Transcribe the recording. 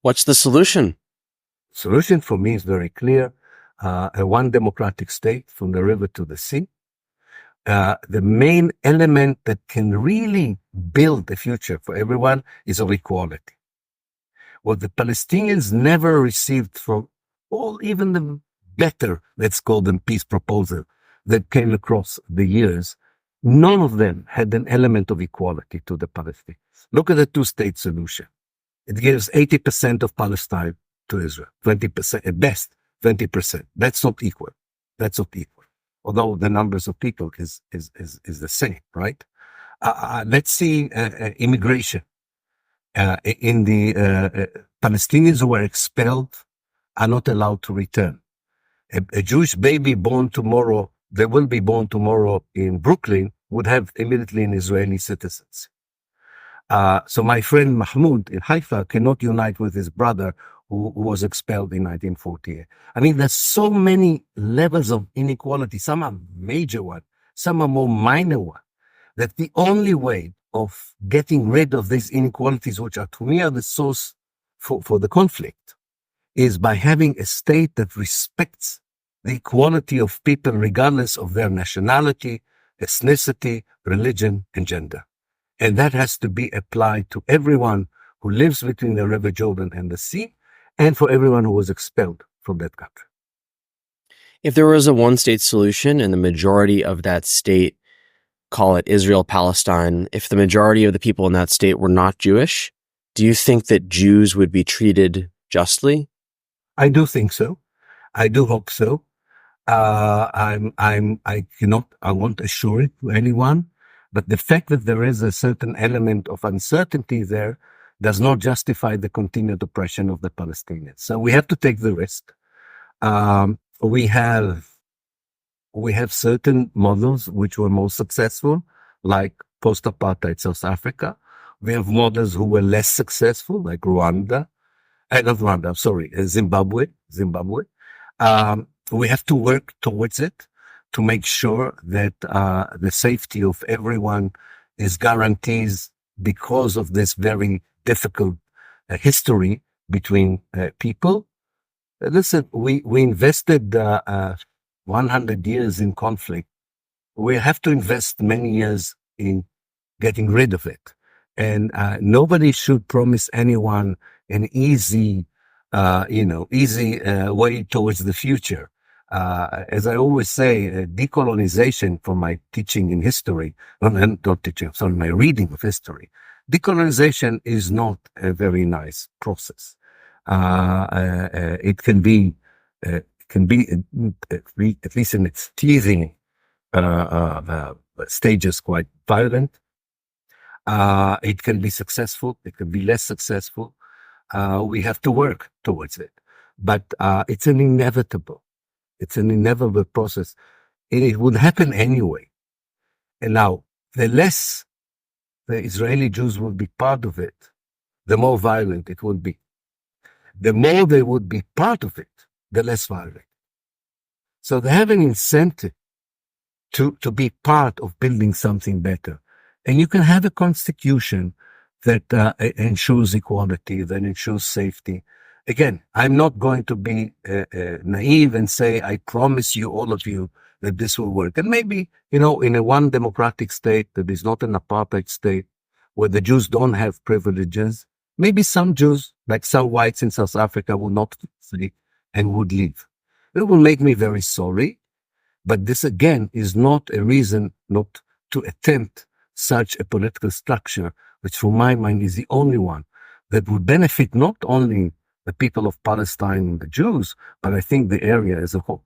What's the solution? Solution for me is very clear. A one democratic state from the river to the sea. The main element that can really build the future for everyone is of equality. What the Palestinians never received from all, even the better, let's call them peace proposal that came across the years, none of them had an element of equality to the Palestinians. Look at the two-state solution. It gives 80% of Palestine to Israel, 20%, at best, 20%. That's not equal. That's not equal. Although the numbers of people is the same, right? Let's see immigration. In the Palestinians who were expelled are not allowed to return. A Jewish baby born tomorrow, they will be born tomorrow in Brooklyn, would have immediately an Israeli citizenship. So my friend Mahmoud in Haifa cannot unite with his brother who was expelled in 1948. I mean, there's so many levels of inequality. Some are major ones, some are more minor ones. That the only way of getting rid of these inequalities, which are to me are the source for the conflict, is by having a state that respects the equality of people regardless of their nationality, ethnicity, religion, and gender. And that has to be applied to everyone who lives between the River Jordan and the sea, and for everyone who was expelled from that country. If there was a one-state solution and the majority of that state, call it Israel-Palestine, if the majority of the people in that state were not Jewish, do you think that Jews would be treated justly? I do think so. I do hope so. I won't assure it to anyone, but the fact that there is a certain element of uncertainty there does not justify the continued oppression of the Palestinians. So we have to take the risk. We have certain models which were more successful, like post-apartheid South Africa. We have models who were less successful, like Zimbabwe. We have to work towards it to make sure that the safety of everyone is guaranteed because of this very difficult history between people. Listen, we invested 100 years in conflict. We have to invest many years in getting rid of it. And nobody should promise anyone an easy way towards the future. As I always say, decolonization, from my teaching in history, my reading of history, decolonization is not a very nice process. It can be, at least in its teething stages, quite violent. It can be successful. It can be less successful. We have to work towards it, but it's an inevitable process. It would happen anyway. And now, the less the Israeli Jews will be part of it, the more violent it will be. The more they would be part of it, the less violent. So they have an incentive to be part of building something better. And you can have a constitution that ensures equality, that ensures safety. Again, I'm not going to be naive and say, I promise you, all of you, that this will work. And maybe, in a one democratic state that is not an apartheid state, where the Jews don't have privileges, maybe some Jews, like some whites in South Africa, will not sleep and would leave. It will make me very sorry. But this, again, is not a reason not to attempt such a political structure, which, from my mind, is the only one that would benefit not only the people of Palestine and the Jews, but I think the area as a whole.